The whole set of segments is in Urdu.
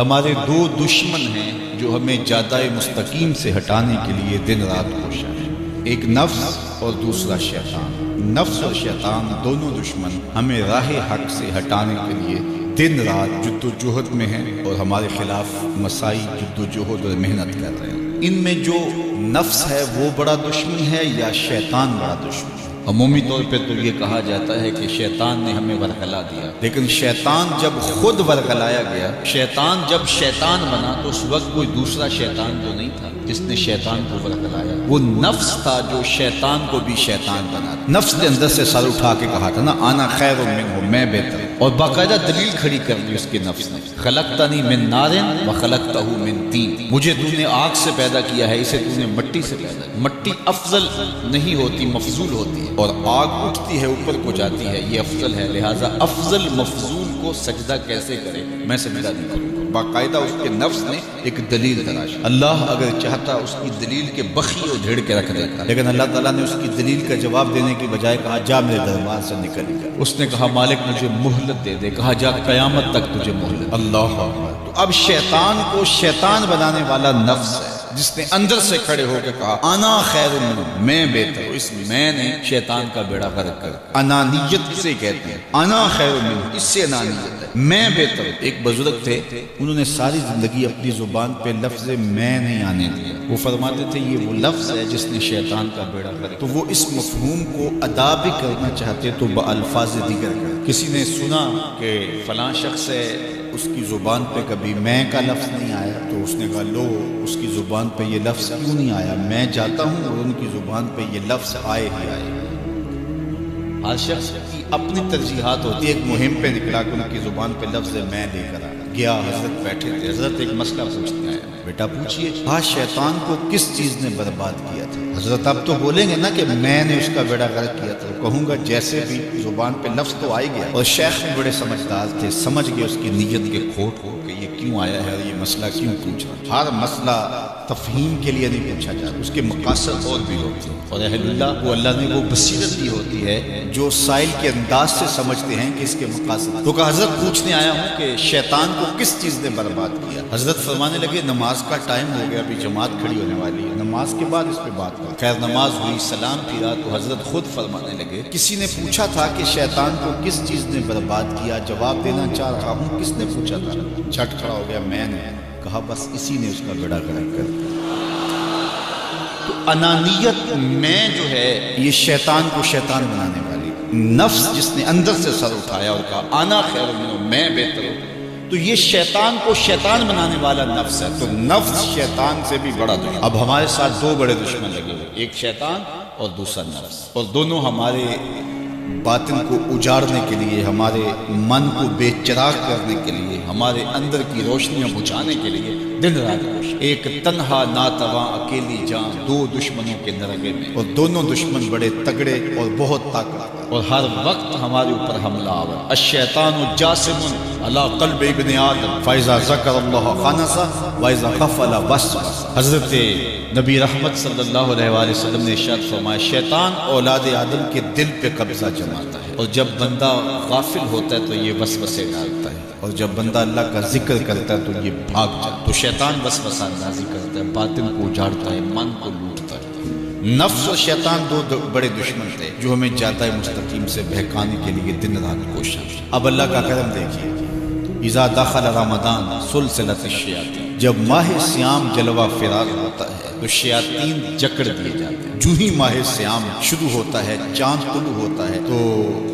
ہمارے دو دشمن ہیں جو ہمیں جادۂ مستقیم سے ہٹانے کے لیے دن رات کوشاں ہیں، ایک نفس اور دوسرا شیطان۔ نفس اور شیطان دونوں دشمن ہمیں راہ حق سے ہٹانے کے لیے دن رات جد و جہد میں ہیں اور ہمارے خلاف مساعی جد و جہد اور محنت کر رہے ہیں۔ ان میں جو نفس ہے وہ بڑا دشمن ہے یا شیطان بڑا دشمن ہے؟ عمومی طور پہ تو یہ کہا جاتا ہے کہ شیطان نے ہمیں ورغلا دیا، لیکن شیطان جب خود ورغلایا گیا، شیطان جب شیطان بنا تو اس وقت کوئی دوسرا شیطان تو نہیں تھا جس نے شیطان کو ورغلایا، وہ نفس تھا جو شیطان کو بھی شیطان بنا۔ نفس نے اندر سے سر اٹھا کے کہا تھا نا، آنا خیر منہ، میں بہتر، اور باقاعدہ دلیل کھڑی کر دی اس کے نفس نے، خلقتنی من نار و خلقتہ من طین، مجھے تو نے آگ سے پیدا کیا ہے، اسے تو نے مٹی سے پیدا کیا۔ مٹی افضل نہیں ہوتی، مفضول ہوتی ہے، اور آگ اٹھتی ہے اوپر کو جاتی ہے، یہ افضل ہے، لہٰذا افضل مفضول کو سجدہ کیسے کرے، میں سجدہ نہیں کروں گا۔ باقاعدہ اس کے نفس نے ایک دلیل تلاش، اللہ اگر چاہتا اس کی دلیل کے بخی اور جھیڑ کے رکھ دیتا، لیکن اللہ تعالیٰ نے اس کی دلیل کا جواب دینے کی بجائے کہا جا میرے دربار سے نکل گیا۔ اس نے کہا مالک مجھے مہلت دے دے، کہا جا قیامت تک تجھے مہلت۔ اللہ اکبر۔ تو اب شیطان کو شیطان بنانے والا نفس ہے جس نے اندر سے کھڑے ہو کے کہا انا خیر منہ، میں بہتر ہوں۔ اس میں نے شیطان کا بیڑا غرق کر، انانیت کسے کہتے ہیں؟ انا خیر منہ، اس سے انانیت ہے، میں بہتر ہوں۔ ایک بزرگ تھے، انہوں نے ساری زندگی اپنی زبان پہ لفظ میں نہیں آنے دیا، وہ فرماتے تھے یہ وہ لفظ ہے جس نے شیطان کا بیڑا غرق۔ تو وہ اس مفہوم کو ادا بھی کرنا چاہتے تو بالفاظ دیگر کر۔ کسی نے سنا کہ فلاں شخص ہے، اس کی زبان پہ کبھی میں کا لفظ نہیں آیا، تو اس نے کہا لو اس کی زبان پہ یہ لفظ کیوں نہیں آیا، میں جاتا ہوں اور ان کی زبان پہ یہ لفظ آئے ہی آئے۔ ہر شخص کی اپنی ترجیحات ہوتی ہے، ایک مہم پہ نکلا کہ ان کی زبان پہ لفظ میں لے کر آیا، گیا، حضرت بیٹھے تھے، حضرت ایک مسئلہ پوچھنے آیا، بیٹا پوچھئے، ہاں شیطان کو کس چیز نے برباد کیا تھا؟ حضرت اب تو بولیں گے نا کہ میں نے اس کا بیڑا غرق کیا تھا، کہوں گا جیسے بھی زبان پہ لفظ تو آئی گیا، اور شیخ بھی بڑے سمجھدار تھے، سمجھ گئے اس کی نیت کے کھوٹ کو کہ یہ کیوں آیا ہے اور یہ مسئلہ کیوں پوچھ رہا۔ ہر مسئلہ تفہیم کے لیے نہیں پوچھا جاتا، اس کے مقاصد اور بھی ہوتے ہیں، اور اہل اللہ کو اللہ نے وہ بصیرت دی ہوتی ہے جو سائل کے انداز سے سمجھتے ہیں کہ اس کے مقاصد۔ تو کہا حضرت پوچھنے آیا ہوں کہ شیطان کو کس چیز نے برباد کیا؟ حضرت فرمانے لگے نماز کا ٹائم ہو گیا، ابھی جماعت کھڑی ہونے والی ہے، نماز کے بعد اس پہ بات کرو۔ خیر نماز ہوئی، سلام پھرا تو حضرت خود فرمانے لگے کسی نے پوچھا تھا کہ شیطان کو کس چیز نے برباد کیا، جواب دینا چاہ رہا ہوں، کس نے پوچھا تھا؟ جھٹ کھڑا ہو گیا میں نے، کہا بس اسی نے اس کا بیڑا غرق کر دیا۔ تو انانیت میں جو ہے یہ شیطان کو شیطان بنانے والی، نفس جس نے اندر سے سر اٹھایا اور کہا انا خیر منہ، میں بہتر ہوں، تو یہ شیطان کو شیطان بنانے والا نفس ہے۔ تو نفس شیطان سے بھی بڑا دشمن۔ اب ہمارے ساتھ دو بڑے دشمن لگے ہوئے، ایک شیطان اور دوسرا نفس، اور دونوں ہمارے باطن کو اجاڑنے کے لیے، ہمارے من کو بے چراغ کرنے کے لیے، ہمارے اندر کی روشنیاں بجھانے کے لیے دن رات کوشش۔ ایک تنہا ناتواں اکیلی جان، دو دشمنوں کے نرغے میں، اور دونوں دشمن بڑے تگڑے اور بہت طاقتور، اور ہر وقت ہمارے اوپر حملہ آور۔ الشیطان جاسم علی قلب ابن آدم فاذا ذکر اللہ خنس واذا غفل وسوس۔ حضرت نبی رحمت صلی اللہ علیہ وآلہ وسلم نے ارشاد فرمایا شیطان اولاد آدم کے دل پہ قبضہ جماتا ہے، اور جب بندہ غافل ہوتا ہے تو یہ وسوسے ڈالتا ہے، اور جب بندہ اللہ کا ذکر کرتا ہے تو یہ بھاگ جاتا ہے۔ تو شیطان وسوسہ اندازی کرتا ہے، باطن کو اجاڑتا ہے، من کو لوٹتا ہے۔ نفس اور شیطان دو بڑے دشمن تھے جو ہمیں جادۂ مستقیم سے بہکانے کے لیے دن رات کوشاں۔ اب اللہ کا کرم دیکھیے، اذا دخل رمضان سلسلۃ الشیاطین، جب ماہ سیام جلوہ فراز ہوتا ہے تو شیاطین جکڑ دیے جاتے ہیں۔ جو ہی ماہ سیام شروع ہوتا ہے، چاند طلوع ہوتا ہے تو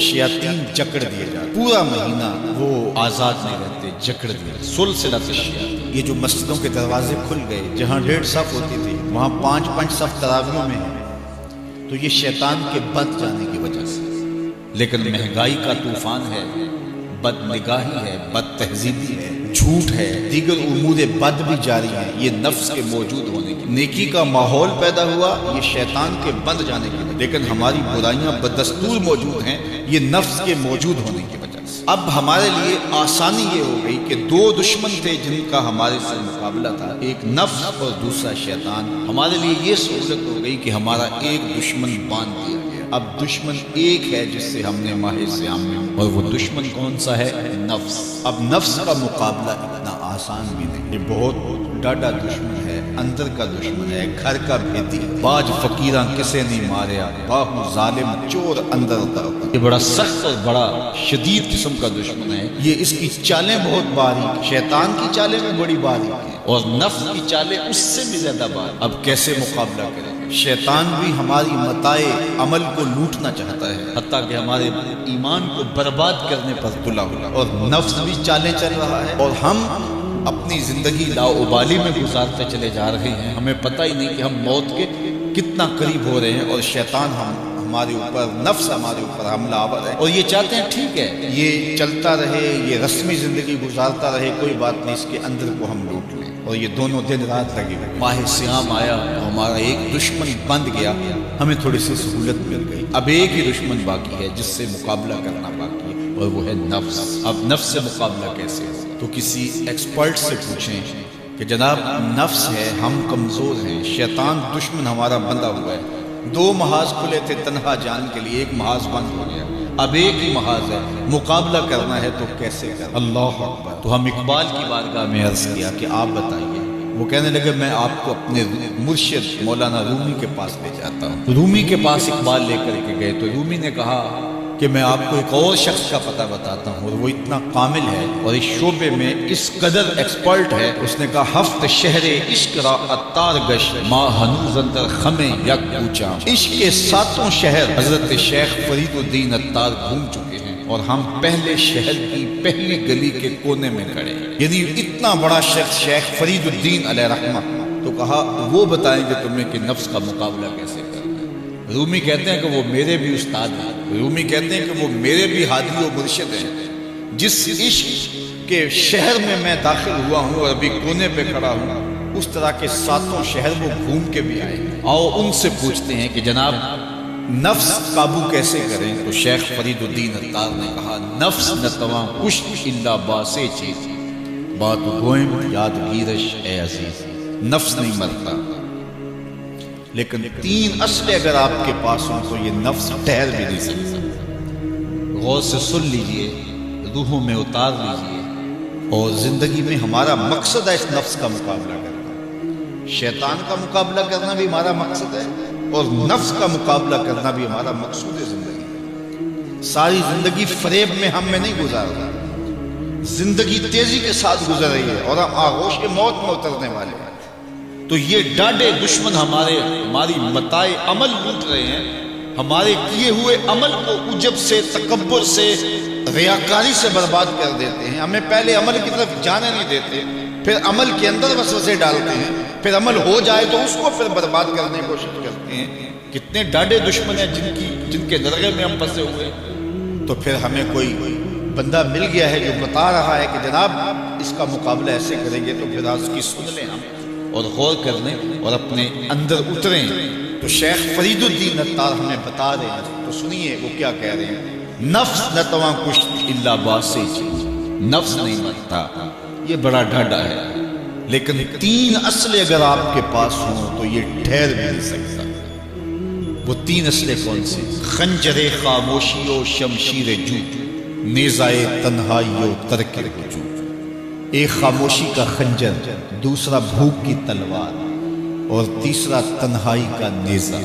شیاطین جکڑ دیے جاتے ہیں، پورا مہینہ وہ آزاد نہیں رہتے، جکڑ دیے۔ سلسلۃ الشیاطین، یہ جو مسجدوں کے دروازے کھل گئے، جہاں 1.5 صف ہوتی تھی وہاں 5 صف تراویحوں میں ہیں، تو یہ شیطان کے بد جانے کی وجہ سے۔ لیکن مہنگائی کا طوفان ہے، بد نگاہی ہے، بد تہذیبی ہے، جھوٹ ہے، دیگر امور بد بھی جاری ہیں، یہ نفس کے موجود ہونے کی۔ نیکی کا ماحول پیدا ہوا، یہ شیطان کے بند جانے کی وجہ، لیکن ہماری برائیاں بدستور موجود ہیں، یہ نفس کے موجود ہونے کی وجہ سے۔ اب ہمارے لیے آسانی یہ ہو گئی کہ دو دشمن تھے جن کا ہمارے سے مقابلہ تھا، ایک نفس اور دوسرا شیطان۔ ہمارے لیے یہ سہولت ہو گئی کہ ہمارا ایک دشمن باندھ دیا گیا، اب دشمن ایک ہے جس سے ہم نے ماہ سیام میں، اور وہ دشمن کون سا ہے؟ نفس۔ اب نفس کا مقابلہ اتنا آسان بھی نہیں، یہ بہت ڈاڈا دشمن ہے، اندر کا دشمن ہے، گھر کا بھیتی، باج فقیراں کسے نہیں ماریا، باہو ظالم چور اندر اترتا، یہ بڑا سخت اور بڑا شدید قسم کا دشمن ہے۔ یہ اس کی چالیں بہت باریک، شیطان کی چالیں بھی بڑی باریک ہیں اور نفس کی چالیں اس سے بھی زیادہ باریک۔ اب کیسے مقابلہ کریں؟ شیطان بھی ہماری متاع عمل کو لوٹنا چاہتا ہے، حتیٰ کہ ہمارے ایمان کو برباد کرنے پر تلا ہوا، اور نفس بھی چالیں چل رہا ہے، اور ہم اپنی زندگی لاؤبالی میں گزارتے چلے جا رہے ہیں، ہمیں پتہ ہی نہیں کہ ہم موت کے کتنا قریب ہو رہے ہیں، اور شیطان ہمارے اوپر، نفس ہمارے اوپر حملہ آور ہے، اور یہ چاہتے ہیں ٹھیک ہے یہ چلتا رہے، یہ رسمی زندگی گزارتا رہے، کوئی بات نہیں، اس کے اندر کو ہم لوٹ لیں، اور یہ دونوں دن رات لگے ہوئے۔ ماہ سیام آیا تو ہمارا ایک دشمن بند گیا، ہمیں تھوڑی سی سہولت مل گئی، اب ایک ہی دشمن باقی ہے جس سے مقابلہ کرنا باقی ہے، اور وہ ہے نفس۔ اب نفس سے مقابلہ کیسے؟ تو کسی ایکسپرٹ سے پوچھیں کہ جناب نفس ہے، ہم کمزور ہیں، شیطان دشمن ہمارا بندہ ہوا ہے، 2 محاذ کھلے تھے تنہا جان کے لیے، ایک محاذ بند ہو گیا، اب ایک ہی محاذ ہے، مقابلہ کرنا ہے تو کیسے کرنا؟ اللہ اکبر۔ تو ہم اقبال کی بارگاہ میں عرض کیا کہ آپ بتائیے، وہ کہنے لگے میں آپ کو اپنے مرشد مولانا رومی کے پاس لے جاتا ہوں۔ رومی کے پاس اقبال لے کر کے گئے تو رومی نے کہا کہ میں آپ کو ایک اور شخص کا پتہ بتاتا ہوں، اور وہ اتنا کامل ہے اور اس شعبے میں اس قدر ایکسپرٹ ہے، اس نے کہا ہفت شہر عشق را اتار گش ما ہنوز اندر خمیں یک پوچا، عشق کے 7 شہر حضرت شیخ فرید الدین اتار گھوم چکے ہیں، اور ہم پہلے شہر کی پہلی گلی کے کونے میں کھڑے ہیں، یعنی اتنا بڑا شخص شیخ فرید الدین علیہ رحمہ۔ تو کہا وہ بتائیں گے تمہیں کہ نفس کا مقابلہ کیسے کرنا ہے۔ رومی کہتے ہیں کہ وہ میرے بھی استاد ہیں، رومی کہتے ہیں کہ وہ میرے بھی ہادی و مرشد ہیں، جس عشق کے شہر میں میں داخل ہوا ہوں اور ابھی کونے پہ کھڑا ہوں، اس طرح کے 7 شہر وہ گھوم کے بھی آئے۔ آؤ ان سے پوچھتے ہیں کہ جناب نفس قابو کیسے کریں؟ تو شیخ فرید الدین اتار نے کہا نفس نتواں کشت الا باسے چیز بات گوئم یاد گیرش اے عزیز، نفس نہیں مرتا، لیکن 3 اسلحے اگر آپ کے پاس ہوں تو یہ نفس ٹھہر بھی نہیں سکتا۔ غور سے سن لیجئے، روحوں میں اتار لیجئے، اور زندگی میں ہمارا مقصد ہے اس نفس کا مقابلہ کرنا، شیطان کا مقابلہ کرنا بھی ہمارا مقصد ہے، اور نفس کا مقابلہ کرنا بھی ہمارا مقصود ہے زندگی۔ ساری زندگی فریب میں ہم میں نہیں گزار رہا، زندگی تیزی کے ساتھ گزر رہی ہے اور ہم آغوش موت میں اترنے والے ہیں۔ تو یہ ڈاڈے دشمن ہماری متاع عمل لوٹ رہے ہیں، ہمارے کیے ہوئے عمل کو عجب سے، تکبر سے، ریاکاری سے برباد کر دیتے ہیں، ہمیں پہلے عمل کی طرف جانے نہیں دیتے، پھر عمل کے اندر وسوسے ڈالتے ہیں، پھر عمل ہو جائے تو اس کو پھر برباد کرنے کی کوشش کرتے ہیں۔ کتنے ڈاڈے دشمن ہیں جن کے درگے میں ہم پھنسے ہوئے۔ تو پھر ہمیں کوئی بندہ مل گیا ہے جو بتا رہا ہے کہ جناب اس کا مقابلہ ایسے کریں گے، تو پھر آج کی سن لیں ہم اور غور کر لیں اور اپنے اندر اتریں۔ تو شیخ فرید الدین اتار ہمیں بتا رہے ہیں، تو سنیے وہ کیا کہہ رہے ہیں۔ نفس نتواں کشت الا باسے چیز، نفس نہیں مرتا، یہ بڑا ڈاڈا ہے، لیکن 3 اسلحے اگر آپ کے پاس ہوں تو یہ ٹھہر بھی نہیں سکتا۔ وہ 3 اسلحے کون سے؟ خنجر خاموشی و شمشیر جو، نیزائے تنہائی و ترک رجوع۔ ایک خاموشی کا خنجر، دوسرا بھوک کی تلوار، اور تیسرا تنہائی کا نیزہ۔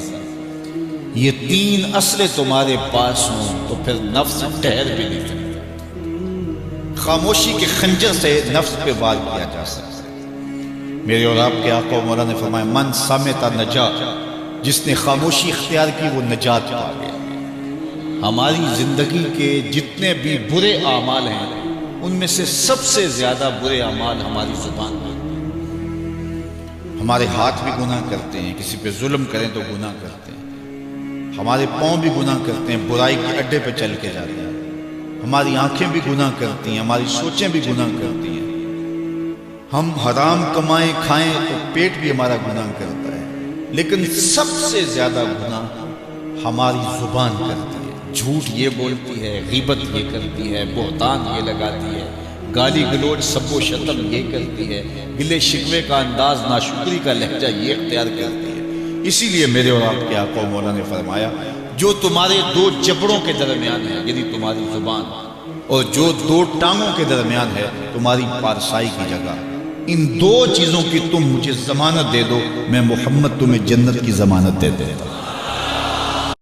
یہ 3 اسلحے تمہارے پاس ہوں تو پھر نفس ٹھہر بھی نہیں سکتا۔ خاموشی کے خنجر سے نفس پہ وار کیا جا سکتا ہے۔ میرے اور آپ کے آقا مولا نے فرمایا من صامت نجا، جس نے خاموشی اختیار کی وہ نجات پا گیا۔ ہماری زندگی کے جتنے بھی برے اعمال ہیں ان میں سے سب سے زیادہ برے اعمال ہماری زبان میں۔ ہمارے ہاتھ بھی گناہ کرتے ہیں، کسی پہ ظلم کریں تو گناہ کرتے ہیں، ہمارے پاؤں بھی گناہ کرتے ہیں، برائی کے اڈے پہ چل کے جاتے ہیں، ہماری آنکھیں بھی گناہ کرتی ہیں، ہماری سوچیں بھی گناہ کرتی ہیں، ہم حرام کمائیں کھائیں تو پیٹ بھی ہمارا گناہ کرتا ہے، لیکن سب سے زیادہ گناہ ہماری زبان کرتی ہے۔ جھوٹ یہ بولتی ہے، غیبت یہ کرتی ہے، بہتان یہ لگاتی ہے، گالی گلوچ سب و شتم یہ کرتی ہے، گلے شکوے کا انداز، ناشکری کا لہجہ یہ اختیار کرتی ہے۔ اسی لیے میرے اور آپ کے آقا مولا نے فرمایا جو تمہارے 2 جبڑوں کے درمیان ہے، یعنی تمہاری زبان، اور جو دو ٹانگوں کے درمیان ہے تمہاری پارسائی کی جگہ، ان دو چیزوں کی تم مجھے ضمانت دے دو، میں محمد تمہیں جنت کی ضمانت دے دیتا ہوں۔